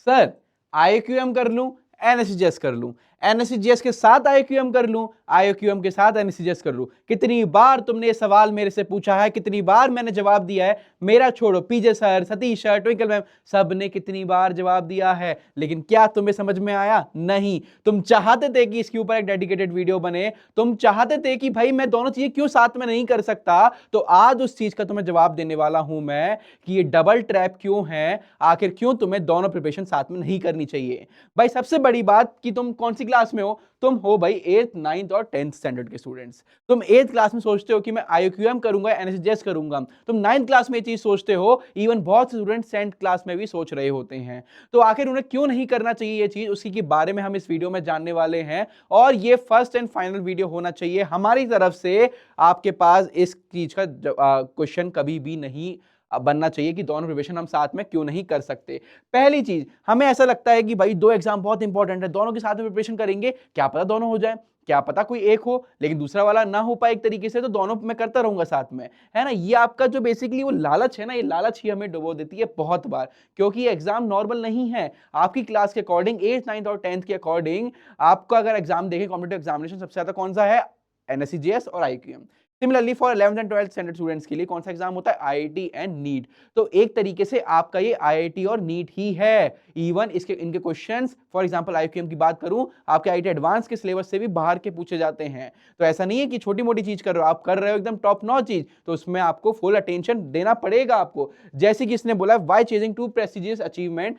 Sir IIQM कर लूं, NSCGS कर लूं, NSCGS के साथ IIQM कर लूं, IIQM के साथ NSCGS कर लूं। कितनी बार तुमने ये सवाल मेरे से पूछा है, कितनी बार मैंने जवाब दिया है। मेरा छोड़ो, PJ sir, Satish sir, Twinkle ma'am, सबने कितनी बार जवाब दिया है, लेकिन क्या तुम्हें समझ में आया? नहीं। तुम चाहते थे कि इसके ऊपर एक डेडिकेटेड वीडियो बने, तुम चाहते थे कि भाई मैं दोनों चीजें क्यों साथ में नहीं कर सकता, तो आज उस चीज का तुम्हें जवाब देने वाला हूं मैं कि ये डबल ट्रैप क्यों है, आखिर क्यों तुम्हें दोनों प्रिपरेशन साथ में नहीं करनी चाहिए। भाई सबसे बड़ी बात कि तुम कौन सी क्लास में हो, तुम हो भाई 8th 9th और 10th स्टैंडर्ड के स्टूडेंट्स। तुम 8th क्लास में सोचते हो कि मैं IIQM करूंगा, NSCGS करूंगा। तुम 9th क्लास में ये चीज सोचते हो, इवन बहुत से स्टूडेंट 10th क्लास में भी सोच रहे होते हैं। तो आखिर उन्हें क्यों नहीं करना चाहिए ये चीज, उसी के बारे में हम इस वीडियो में जानने वाले हैं। और ये फर्स्ट एंड फाइनल वीडियो होना चाहिए हमारी तरफ से। आपके पास इस चीज का क्वेश्चन कभी भी नहीं बनना चाहिए कि दोनों प्रिपरेशन हम साथ में क्यों नहीं कर सकते। पहली चीज, हमें ऐसा लगता है कि भाई दो एग्जाम बहुत इंपॉर्टेंट है, दोनों के साथ में प्रिपरेशन करेंगे, क्या पता दोनों हो जाए, क्या पता कोई एक हो लेकिन दूसरा वाला ना हो पाए एक तरीके से, तो दोनों मैं करता रहूंगा साथ में, है ना। ये आपका जो बेसिकली वो लालच है ना, ये लालच ही हमें डुबो देती है बहुत बार, क्योंकि ये एग्जाम नॉर्मल नहीं है। आपकी क्लास के अकॉर्डिंग 8th 9th और 10th के अकॉर्डिंग आपका अगर एग्जाम देखें, कॉम्पिटिटिव एग्जामिनेशन सबसे ज्यादा कौन सा है? NSCGS और IIQM। Similarly for 11th and 12th standard students के लिए कौन सा एग्जाम होता है? IIT and NEET. तो एक तरीके से आपका ये IIT और नीट ही है। इवन इसके इनके क्वेश्चंस, फॉर एग्जांपल IIQM की बात करूं, आपके IIT एडवांस के सिलेबस से भी बाहर के पूछे जाते हैं। तो ऐसा नहीं है कि छोटी मोटी चीज कर रहे हो, आप कर रहे हो एकदम टॉप नॉच चीज, तो उसमें आपको फुल अटेंशन देना पड़ेगा आपको। जैसे कि इसने बोला, why chasing to prestigious achievement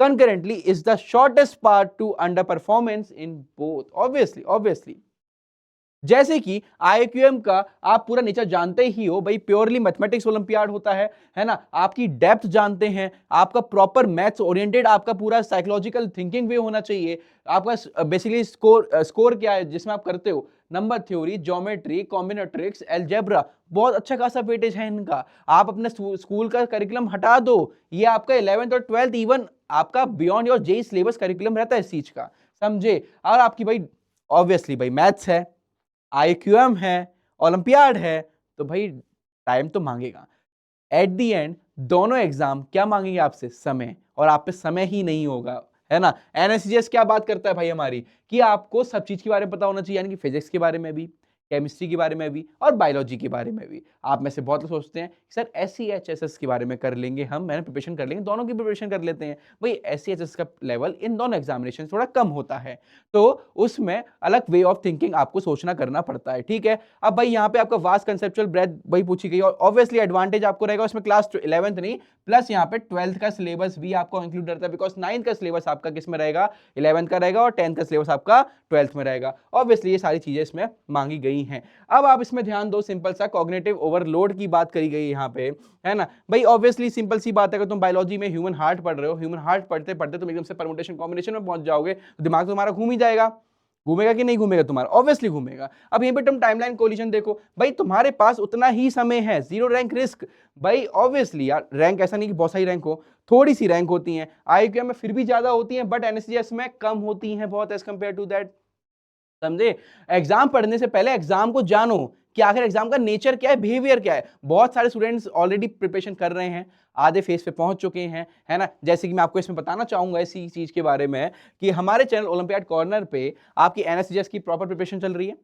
concurrently is the shortest path to underperformance in both। obviously जैसे कि IIQM का आप पूरा नेचर जानते ही हो, भाई प्योरली मैथमेटिक्स ओलंपियाड होता है ना। आपकी डेप्थ जानते हैं, आपका प्रॉपर मैथ्स ओरिएंटेड आपका पूरा साइकोलॉजिकल थिंकिंग वे होना चाहिए। आपका बेसिकली स्कोर क्या है जिसमें आप करते हो? नंबर थ्योरी, ज्योमेट्री, कॉम्बिनेट्रिक्स, अलजेब्रा, बहुत अच्छा खासा वेटेज है इनका। आप अपने स्कूल का करिकुलम हटा दो, ये आपका 11th और 12th, इवन आपका beyond your JEE syllabus curriculum रहता है इस चीज का, समझे। और आपकी भाई ऑब्वियसली भाई मैथ्स है, IIQM है, ओलंपियाड है, तो भाई टाइम तो मांगेगा। एट दी एंड दोनों एग्जाम क्या मांगेंगे आपसे? समय, और आप पे समय ही नहीं होगा, है ना। NSCGS क्या बात करता है भाई हमारी, कि आपको सब चीज के बारे में पता होना चाहिए, यानी कि फिजिक्स के बारे में भी, केमिस्ट्री के बारे में भी और बायोलॉजी के बारे में भी। आप में से बहुत लोग सोचते हैं सर SEHSS के बारे में कर लेंगे हम, मैंने प्रिपरेशन कर लेंगे, दोनों की प्रिपरेशन कर लेते हैं। भाई SEHSS का लेवल इन दोनों एग्जामिनेशन थोड़ा कम होता है, तो उसमें अलग वे ऑफ थिंकिंग आपको सोचना करना पड़ता है, ठीक है। अब भाई यहाँ पे आपका वास्ट कंसेप्चुअल ब्रेथ वही पूछी गई, और ऑब्वियसली एडवांटेज आपको रहेगा उसमें क्लास 11th नहीं, प्लस यहाँ पे 12th का सिलेबस भी आपको इंक्लूड रहता है, बिकॉज 9th का सिलेबस आपका किस में रहेगा? 11th का रहेगा, और 10th का सिलेबस आपका 12th में रहेगा। ऑब्वियसली ये सारी चीजें इसमें मांगी गई हैं। अब आप इसमें ध्यान दो, सिंपल सा कॉग्निटिव ओवरलोड की बात करी गई यहाँ पे, है ना। भाई ऑब्वियसली सिंपल सी बात है, अगर तुम बायोलॉजी में ह्यूमन हार्ट पढ़ रहे हो, ह्यूमन हार्ट पढ़ते पढ़ते तुम एकदम से परमुटेशन कॉम्बिनेशन में पहुंच जाओगे, तो दिमाग तो तुम्हारा घूम ही जाएगा। घूमेगा कि नहीं घूमेगा तुम्हारा? ऑब्वियसली घूमेगा। अब यहीं पे तुम टाइमलाइन कोलिजन देखो, भाई तुम्हारे पास उतना ही समय है, जीरो रैंक रिस्क। भाई ऑब्वियसली यार, रैंक ऐसा नहीं कि बहुत सारी रैंक हो, थोड़ी सी रैंक होती है, IIQM में फिर भी ज्यादा होती है, बट NSCGS में कम होती है बहुत एज कंपेयर टू दैट, समझे। एग्जाम पढ़ने से पहले एग्जाम को जानो कि आखिर एग्जाम का नेचर क्या है, बिहेवियर क्या है। बहुत सारे स्टूडेंट्स ऑलरेडी प्रिपरेशन कर रहे हैं, आधे फेज पे पहुंच चुके हैं, है ना। जैसे कि मैं आपको इसमें बताना चाहूंगा इसी चीज के बारे में कि हमारे चैनल ओलंपियाड कॉर्नर पे आपकी NSCGS की प्रॉपर प्रिपरेशन चल रही है,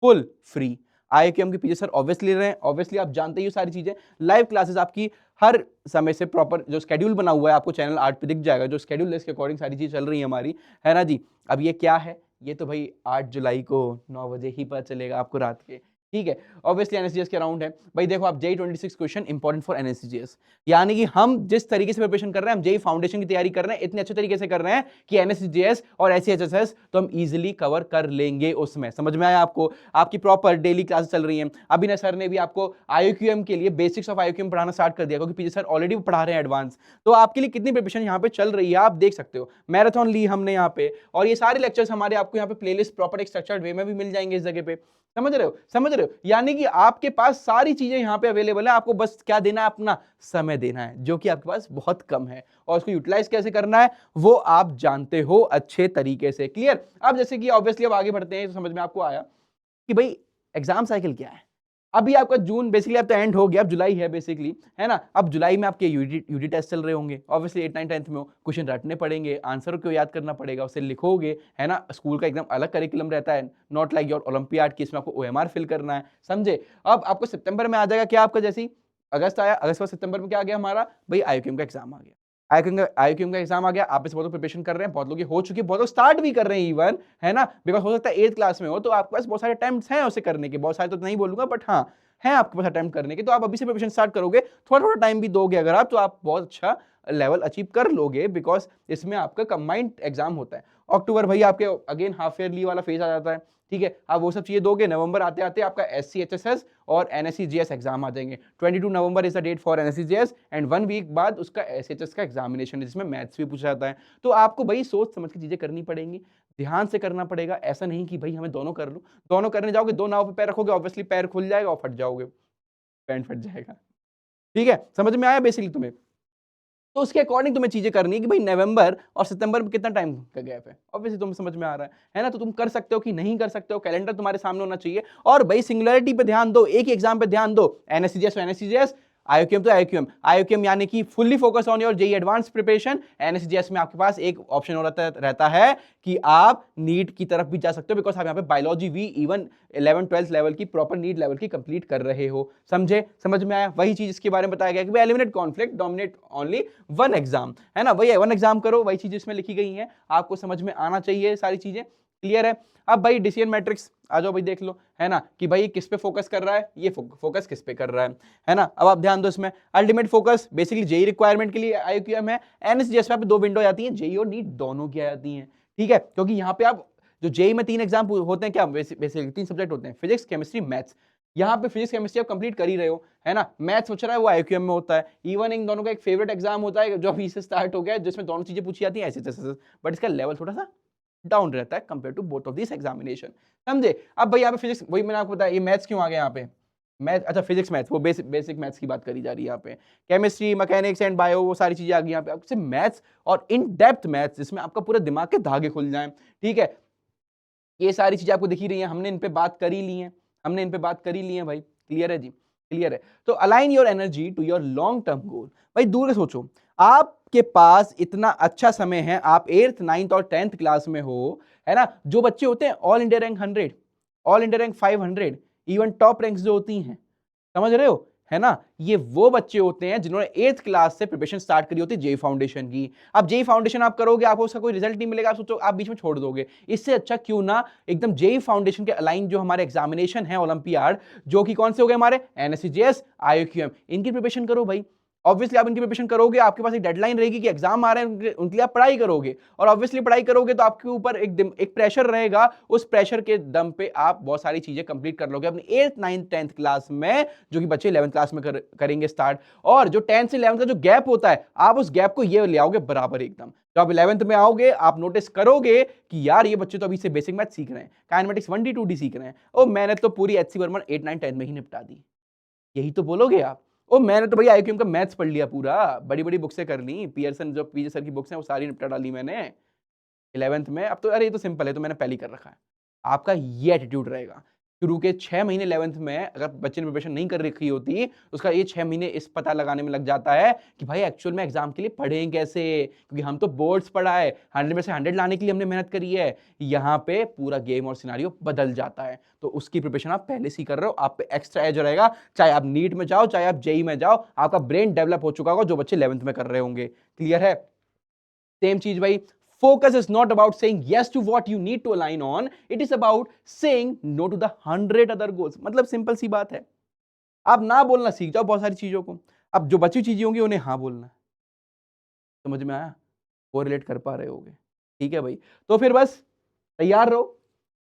फुल फ्री। IIQM के पीछे सर ऑब्वियसली रहे हैं, ऑब्वियसली आप जानते ही सारी चीजें। लाइव क्लासेस आपकी हर समय से प्रॉपर जो स्केड्यूल बना हुआ है आपको चैनल आर्ट पे दिख जाएगा, जो स्केड्यूल है इसके अकॉर्डिंग सारी चीज चल रही है हमारी, है ना जी। अब ये क्या है? ये तो भाई 8 जुलाई को 9 बजे ही पता चलेगा आपको रात के, ठीक है। ऑब्वियसली NSCGS के राउंड है भाई। देखो आप JEE 26 question important for NSCGS, यानी कि हम जिस तरीके से प्रिपरेशन कर रहे हैं, हम JEE फाउंडेशन की तैयारी कर रहे हैं, इतने अच्छे तरीके से कर रहे हैं कि NSCGS और SEHSS तो हम इजीली कवर कर लेंगे उसमें। समझ में आया आपको? आपकी प्रॉपर डेली क्लास चल रही है। अभिनय सर ने भी आपको IIQM के लिए बेसिक्स ऑफ IIQM पढ़ाना स्टार्ट कर दिया, क्योंकि पीछे सर ऑलरेडी पढ़ा रहे हैं एडवांस। तो आपके लिए कितनी प्रिपरेशन यहाँ पे चल रही है आप देख सकते हो। मैराथन ली हमने यहाँ पे, और ये सारे लेक्चर्स हमारे आपको यहाँ पे प्लेलिस्ट प्रॉपर एक स्ट्रक्चर्ड वे में भी मिल जाएंगे इस जगह पे। समझ रहे हो? समझ रहे हो? यानी कि आपके पास सारी चीजें यहाँ पे अवेलेबल है, आपको बस क्या देना है? अपना समय देना है, जो कि आपके पास बहुत कम है, और उसको यूटिलाइज कैसे करना है वो आप जानते हो अच्छे तरीके से। क्लियर? अब जैसे कि ऑब्वियसली अब आगे बढ़ते हैं, तो समझ में आपको आया कि भाई एग्जाम साइकिल क्या है। अभी आपका जून बेसिकली अब तो एंड हो गया, अब जुलाई है बेसिकली, है ना। अब जुलाई में आपके यूडी टेस्ट चल रहे होंगे, ऑब्वियसली 8 9 10th में हो, क्वेश्चन रटने पड़ेंगे, आंसर को याद करना पड़ेगा, उसे लिखोगे, है ना। स्कूल का एकदम अलग करिकुलम रहता है, नॉट लाइक योर ओलंपियाड की, इसमें आपको ओएमआर फिल करना है, समझे। अब आपको सितंबर में आ जाएगा क्या, आपका जैसे अगस्त आया, अगस्त और सितंबर में क्या आ गया हमारा भाई, आईक्यूएम का एग्जाम आ गया। आईक्यूएम का एग्जाम आ गया, आप इस बहुत प्रिपरेशन कर रहे हैं, बहुत लोग हो चुके, बहुत लोग स्टार्ट भी कर रहे हैं इवन, है ना। बिकॉज हो सकता है 8th क्लास में हो तो आपके पास बहुत सारे अटेम्प्ट्स हैं उसे करने के, बहुत सारे तो नहीं बोलूंगा बट हाँ है आपके पास अटेम्प्ट करने के, तो आप अभी से प्रिपरेशन स्टार्ट करोगे, थोड़ा थोड़ा टाइम भी दोगे अगर आप, तो आप बहुत अच्छा लेवल अचीव कर लोगे, बिकॉज इसमें आपका कंबाइंड एग्जाम होता है। अक्टूबर भाई आपके अगेन हाफ ईयरली वाला फेज आ जाता है, ठीक है, आप वो सब चीजें दोगे, नवंबर आते आते आपका SCHSS और NSCGS एग्जाम आ जाएंगे। 22 November is the date for NSCGS and 1 week बाद उसका SHS का एग्जामिनेशन है, जिसमें मैथ्स भी पूछा जाता है। तो आपको भाई सोच समझ के चीजें करनी पड़ेंगी, ध्यान से करना पड़ेगा, ऐसा नहीं कि भाई हमें दोनों कर लूं, दोनों करने जाओगे, दो नाव पे पैर रखोगे, ऑब्वियसली पैर खुल जाएगा और फट जाओगे, पैंट फट जाएगा, ठीक है, समझ में आया बेसिकली तुम्हें। तो उसके अकॉर्डिंग तुम्हें चीजें करनी है कि भाई नवंबर और सितंबर में कितना टाइम का गैप है, ऑब्वियसली तुम्हें समझ में आ रहा है ना। तो तुम कर सकते हो कि नहीं कर सकते हो, कैलेंडर तुम्हारे सामने होना चाहिए, और भाई सिंगुलरिटी पे ध्यान दो, एक ही एग्जाम पे ध्यान दो, NSCGS आईक्यूएम तो आईक्यूएम यानी कि fully focus on your JEE advance preparation. NSCGS में आपके पास एक ऑप्शन और रहता है कि आप नीट की तरफ भी जा सकते हो, बिकॉज आप यहाँ पे बायोलॉजी भी इवन 11th 12th लेवल की प्रॉपर नीट लेवल की कंप्लीट कर रहे हो, समझे, समझ में आया। वही चीज इसके बारे में बताया गया कि eliminate conflict, dominate only one exam, है ना, वही वन एग्जाम करो, वही चीज इसमें लिखी गई है, आपको समझ में आना चाहिए, सारी चीजें क्लियर है। अब भाई डिसीजन मैट्रिक्स आ जाओ भाई, देख लो, है ना, कि भाई किस पे फोकस कर रहा है, ये फोकस किस पे कर रहा है ना। अब आप ध्यान दो, इसमें ultimate focus basically JEE requirement के लिए आईक्यूएम है, NSCGS पे दो विंडो आती है, जेई और नीट दोनों की आती है, ठीक है, क्योंकि यहाँ पे आप जो जेई में 3 एग्जाम होते हैं, क्या बेसिकली 3 सब्जेक्ट होते हैं, फिजिक्स केमिस्ट्री मैथ्स, यहाँ पे फिजिक्स केमिस्ट्री आप कंप्लीट कर ही रहे हो, है ना। मैथ्स सोच रहा है वो आईक्यूएम में होता है, इवन इन दोनों का एक फेवरेट एग्जाम होता है जो अभी से स्टार्ट हो गया है, जिसमें दोनों चीजें पूछी जाती हैं SHS, बट इसका लेवल थोड़ा सा डाउन रहता है compare to both of this examination, समझे। अब भाई यहाँ पे फिजिक्स, वही मैंने आपको बताया, ये मैथ्स क्यों आ गया यहाँ पे, मैथ, अच्छा फिजिक्स मैथ्स, वो बेसिक मैथ्स की बात करी जा रही है यहाँ पे, केमिस्ट्री मैकेनिक्स एंड बायो वो सारी चीजें आ गई यहाँ पे, आपसे मैथ्स और इन डेप्थ मैथ्स जिसमें आपका पूरा दिमाग के धागे खुल जाएं, ठीक है, ये सारी चीजें आपको दिख ही रही हैं, हमने इन पे बात कर ही ली है, हमने इन पे बात कर ही ली है भाई, क्लियर है जी, क्लियर है। तो align your energy to your long term goal, भाई दूर से सोचो, आपके पास इतना अच्छा समय है, आप 8th 9th और 10th क्लास में हो, है ना। जो बच्चे होते हैं all India rank 100, all India rank 500, even top ranks जो होती हैं, समझ रहे हो, है ना, ये वो बच्चे होते हैं जिन्होंने 8th क्लास से प्रिपरेशन स्टार्ट करी होती है जेई फाउंडेशन की। अब जेई फाउंडेशन आप करोगे, आपको उसका कोई रिजल्ट नहीं मिलेगा, आप सोचो आप बीच में छोड़ दोगे, इससे अच्छा क्यों ना एकदम जेई फाउंडेशन के अलाइन जो हमारे एग्जामिनेशन है ओलंपियाड, जो कि कौन से हो गए हमारे NSCGS आईक्यूएम, इनकी प्रिपरेशन करो भाई। ऑब्वियसली आप इनकी प्रिपरेशन करोगे, आपके पास एक डेडलाइन रहेगी कि एग्जाम आ रहे हैं, उनके लिए आप पढ़ाई करोगे, और ऑब्वियसली पढ़ाई करोगे तो आपके ऊपर एक प्रेशर रहेगा, उस प्रेशर के दम पे आप बहुत सारी चीजें कंप्लीट कर लोगे अपनी 8th 9th 10th क्लास में, जो कि बच्चे 11th क्लास में करेंगे स्टार्ट। और जो 10th से 11th का जो गैप होता है, आप उस गैप को ये ले आओगे बराबर एकदम, जब आप 11th में आओगे आप नोटिस करोगे कि यार ये बच्चे तो अभी से बेसिक मैथ सीख रहे हैं, काइनेमेटिक्स 1D 2D सीख रहे हैं, और मैंने तो पूरी HC वर्मन 8 9 10 में ही निपटा दी, यही तो बोलोगे आप। ओ मैंने तो भैया आईक्यूएम का मैथ्स पढ़ लिया पूरा, बड़ी बड़ी बुक से कर ली, पियर्सन जो पीजे सर की बुक्स हैं वो सारी निपटा डाली मैंने 11th में। अब तो अरे ये तो सिंपल है, तो मैंने पहले ही कर रखा है। आपका ये एटीट्यूड रहेगा। शुरू के 6 महीने 11th में अगर बच्चे ने प्रिपरेशन नहीं कर रखी होती, उसका ये 6 महीने इस पता लगाने में लग जाता है कि भाई एक्चुअल में एग्जाम के लिए पढ़ें कैसे, क्योंकि हम तो बोर्ड्स पढ़ा है, 100 में से 100 लाने के लिए हमने मेहनत करी है। यहाँ पे पूरा गेम और सिनारियो बदल जाता है, तो उसकी प्रिपरेशन आप पहले से कर रहे हो, आप पे एक्स्ट्रा एज रहेगा, चाहे आप नीट में जाओ चाहे आप जेई में जाओ, आपका ब्रेन डेवलप हो चुका होगा जो बच्चे 11th में कर रहे होंगे, क्लियर है। सेम चीज भाई, focus is not about saying yes to what you need to align on, it is about saying no to the 100 other goals। मतलब सिंपल सी बात है, आप ना बोलना सीख जाओ बहुत सारी चीजों को, अब जो बची चीजें होंगी उन्हें हाँ बोलना, समझ में आया, वो रिलेट कर पा रहे होगे, ठीक है भाई। तो फिर बस तैयार रहो,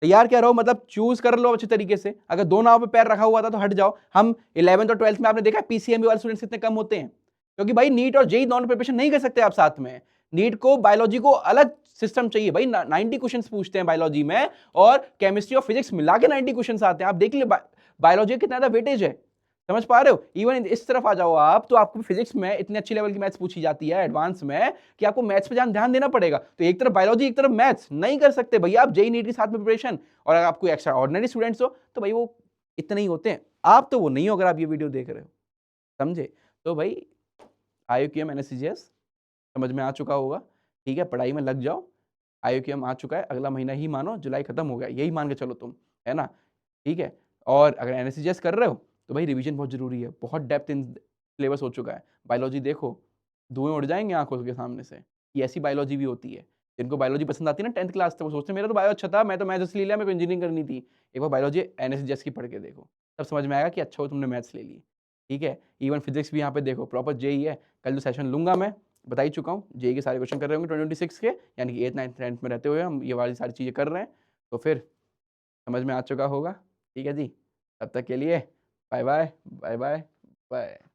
तैयार क्या रहो, मतलब चूज कर लो अच्छे तरीके से। अगर दो नाव पे पैर रखा हुआ था तो हट जाओ। हम 11th और 12th में आपने देखा PCMB वाले स्टूडेंट्स कितने कम होते हैं, क्योंकि भाई नीट और जेई दोनों प्रिपरेशन नहीं कर सकते आप साथ में। नीट को बायोलॉजी को अलग सिस्टम चाहिए भाई, 90 क्वेश्चंस पूछते हैं बायोलॉजी में, और केमिस्ट्री और फिजिक्स मिला के 90 क्वेश्चंस आते हैं। आप देख लीजिए बायोलॉजी कितना ज्यादा वेटेज है, समझ पा रहे हो। इवन इस तरफ आ जाओ आप, तो आपको फिजिक्स में इतनी अच्छी लेवल की मैथ्स पूछी जाती है एडवांस में, कि आपको मैथ्स पे ध्यान देना पड़ेगा। तो एक तरफ बायोलॉजी एक तरफ मैथ्स नहीं कर सकते भैया आप जेई नीट के साथ में प्रिपरेशन। और अगर आपको एक्स्ट्रा ऑर्डिनरी स्टूडेंट्स हो तो भाई वो इतने ही होते हैं, आप तो वो नहीं हो अगर आप ये वीडियो देख रहे हो, समझे? तो भाई IIQM NSCGS समझ में आ चुका होगा, ठीक है? पढ़ाई में लग जाओ, IIQM आ चुका है, अगला महीना ही मानो जुलाई खत्म हो गया, यही मान के चलो तुम, है ना? ठीक है? और अगर NSCGS कर रहे हो, तो भाई रिवीजन बहुत ज़रूरी है, बहुत डेप्थ इन सिलेबस हो चुका है। बायोलॉजी देखो, धुएँ उड़ जाएँगे आँखों के सामने से, ये ऐसी बायोलॉजी भी होती है। जिनको बायोलॉजी पसंद आती है ना 10th क्लास तक, वो सोचते हैं मेरा तो बायो अच्छा था, मैं तो मैथ्स इसलिए लिया, मेरे को इंजीनियरिंग करनी थी। एक बार बायोलॉजी NSCGS की पढ़ के देखो, तब समझ में आएगा कि अच्छा हुआ तुमने मैथ्स ले ली, ठीक है? इवन फिज़िक्स भी यहाँ पे देखो, प्रॉपर जेईई है, कल जो सेशन लूँगा मैं, बता ही चुका हूँ, जेईई के सारे क्वेश्चन कर रहे होंगे 2026 के, यानी कि 8th, 9th, 10th में रहते हुए हम ये वाली सारी चीज़ें कर रहे हैं, तो फिर समझ में आ चुका होगा, ठीक है जी? तब तक के लिए bye bye, bye bye, bye.